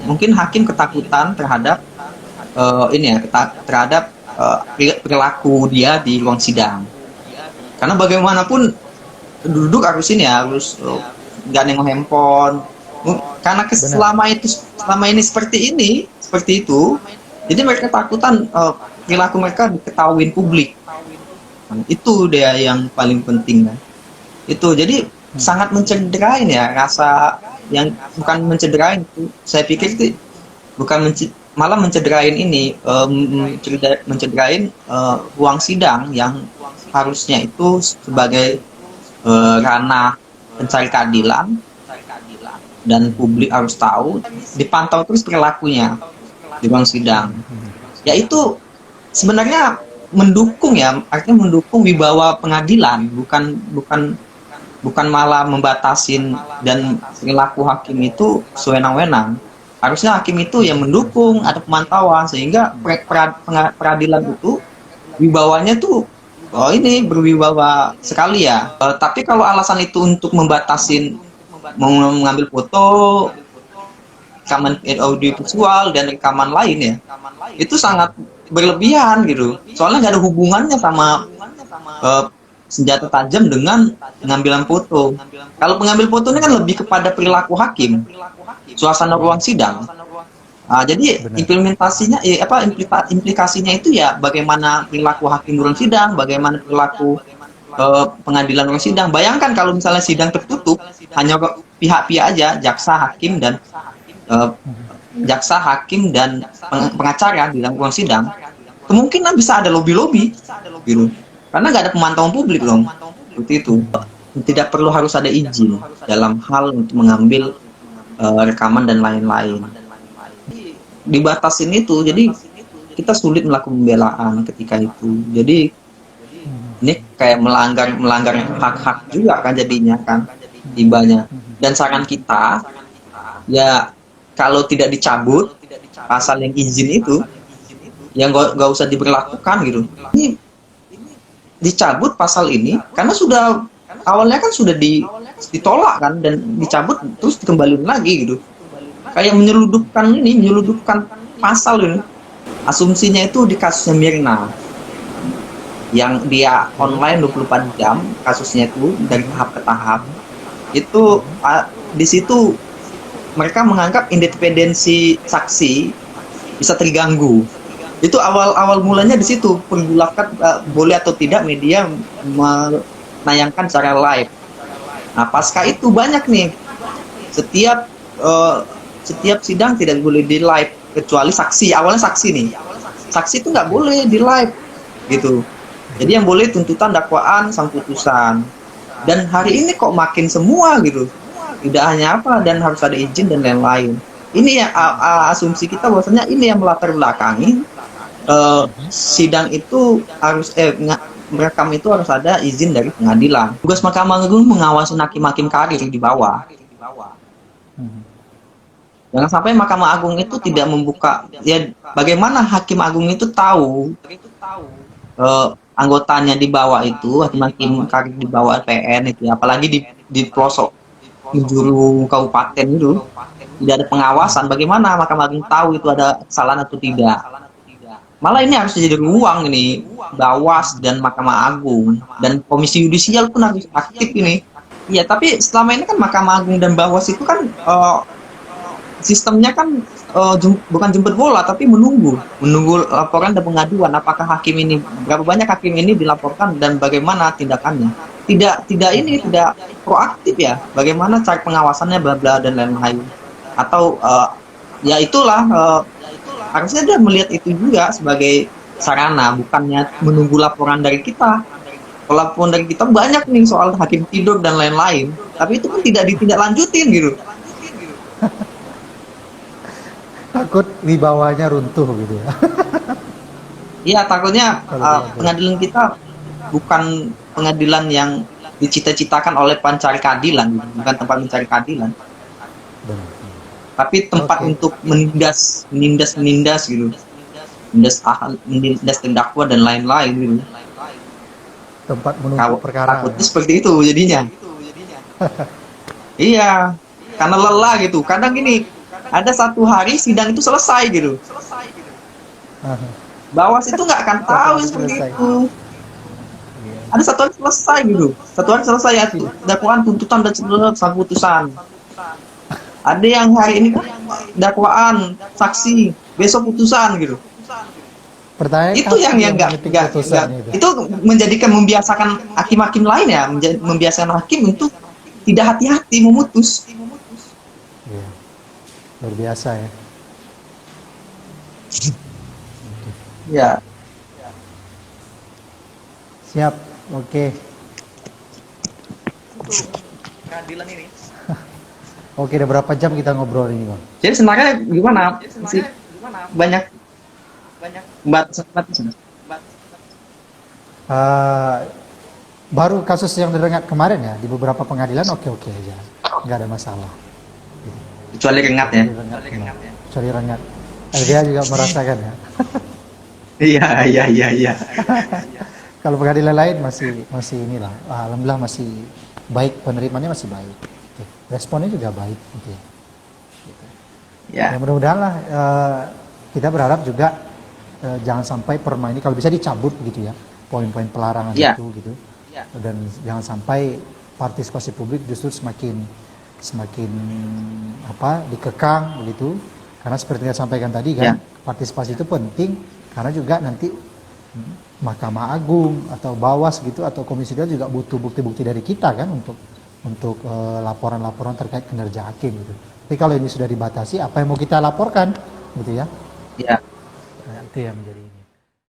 mungkin hakim ketakutan terhadap terhadap perilaku dia di ruang sidang. Karena bagaimanapun duduk harus harus nggak nengok handphone. Karena Benar. selama ini seperti itu, jadi mereka takutan perilaku mereka diketahuin publik. Itu dia yang paling penting kan. Itu jadi sangat mencederain ya rasa yang bukan mencederain itu. Saya pikir itu bukan malah mencederain mencederain ruang sidang yang harusnya itu sebagai ranah pencari keadilan dan publik harus tahu, dipantau terus perilakunya di ruang sidang. Ya itu sebenarnya artinya mendukung wibawa pengadilan, bukan malah membatasin dan perilaku hakim itu sewenang-wenang. Harusnya hakim itu yang mendukung, ada pemantauan sehingga peradilan itu wibawanya tuh berwibawa sekali ya. Tapi kalau alasan itu untuk membatasin mengambil foto, rekaman audio visual dan rekaman lain ya, itu sangat berlebihan gitu. Soalnya nggak ada hubungannya sama senjata tajam dengan pengambilan foto. Kalau pengambil foto ini kan lebih kepada perilaku hakim, suasana ruang sidang. Jadi implementasinya, implikasinya itu ya bagaimana perilaku hakim ruang sidang, bagaimana perilaku pengadilan ruang sidang. Bayangkan kalau misalnya sidang tertutup, hanya pihak-pihak aja, jaksa, hakim dan pengacara di dalam ruang sidang, kemungkinan bisa ada lobby-lobby, gitu. Karena nggak ada pemantauan publik dong, seperti itu. Tidak perlu harus ada izin dalam hal untuk mengambil rekaman dan lain-lain. Dibatasin itu, jadi kita sulit melakukan pembelaan ketika itu. Jadi ini kayak melanggar hak-hak juga kan jadinya kan tibanya. Dan saran kita ya kalau tidak dicabut pasal yang izin itu, yang nggak usah diberlakukan gitu. Ini dicabut pasal ini karena awalnya kan sudah ditolak kan, dan dicabut terus dikembalikan lagi gitu. Kayak menyeludupkan pasal ini. Asumsinya itu di kasusnya Mirna yang dia online 24 jam, kasusnya itu dari tahap ke tahap. Itu di situ mereka menganggap independensi saksi bisa terganggu. Itu awal mulanya di situ, pergulatan boleh atau tidak media menayangkan secara live. Nah, pasca itu banyak nih, setiap sidang tidak boleh di live kecuali saksi. Awalnya saksi itu nggak boleh di live gitu. Jadi yang boleh tuntutan, dakwaan, sang putusan. Dan hari ini kok makin semua gitu, tidak hanya dan harus ada izin dan lain-lain. Ini ya asumsi kita bahwasanya ini yang melatar belakangi sidang itu harus merekam itu harus ada izin dari pengadilan. Tugas Mahkamah Agung mengawasi hakim-hakim karir di bawah. Jangan sampai Mahkamah Agung itu tidak membuka, ya bagaimana Hakim Agung itu tahu anggotanya di bawah itu, hakim-hakim karir di bawah PN itu, apalagi di pelosok penjuru kabupaten itu, tidak ada pengawasan. Bagaimana Mahkamah Agung tahu itu ada kesalahan atau tidak? Malah ini harus jadi ruang ini, Bawas dan Mahkamah Agung, dan Komisi Yudisial pun harus aktif ini. Iya, tapi selama ini kan Mahkamah Agung dan Bawas itu kan sistemnya kan bukan jemput bola, tapi menunggu laporan dan pengaduan. Apakah berapa banyak hakim ini dilaporkan dan bagaimana tindakannya? Tidak proaktif ya. Bagaimana cara pengawasannya, bla bla dan lain-lain. Atau ya itulah harusnya dia melihat itu juga sebagai sarana, bukannya menunggu laporan dari kita. Kalau laporan dari kita banyak nih soal hakim tidur dan lain-lain, tapi itu kan tidak ditindaklanjutin gitu. Takut wibawanya runtuh gitu ya. Iya, takutnya pengadilan kita bukan pengadilan yang dicita-citakan oleh pencari keadilan, bukan tempat mencari keadilan. Tapi tempat untuk menindas gitu. Menindas terdakwa dan lain-lain gitu. Tempat menumpuk perkara. Takutnya seperti itu jadinya. Iya, karena lelah gitu. Kadang gini, ada satu hari sidang itu selesai gitu. Aha. Bawas itu nggak akan Satu tahu hari seperti selesai. itu. Iya. Ada satu hari selesai gitu. Satu hari selesai ya dakwaan, tuntutan dan sampai putusan. Ada yang hari ini dakwaan, saksi, besok putusan gitu. Pertanyaan Itu kapan yang dia mengetik putusan itu? itu menjadikan membiasakan hakim-hakim lain ya, membiasakan hakim untuk tidak hati-hati memutus. Iya. Luar biasa ya. Ya, Siap. Oke. keadilan ini. Oke, udah berapa jam kita ngobrol ini, Bang? Jadi sebenarnya gimana? Masih banyak batasan. Eh, baru kasus yang terdengar kemarin ya, di beberapa pengadilan oke-oke aja. Nggak ada masalah. Kecuali rengat ya. Kecuali Rengat. Dia juga merasakan ya. Iya. Kalau pengadilan lain masih inilah, alhamdulillah masih baik, penerimaannya masih baik. Oke. Responnya juga baik gitu ya. Ya, Ya mudah-mudahan lah, kita berharap juga jangan sampai perma ini kalau bisa dicabut gitu ya, poin-poin pelarangan Ya. itu gitu. Dan jangan sampai partisipasi publik justru semakin apa dikekang begitu. Karena seperti yang saya sampaikan tadi kan, partisipasi itu penting karena juga nanti Mahkamah Agung atau Bawas gitu atau Komisi 2 juga butuh bukti-bukti dari kita kan untuk laporan-laporan terkait kinerja hakim gitu. Tapi kalau ini sudah dibatasi, apa yang mau kita laporkan gitu ya? ya. Nah, itu yang menjadi ini.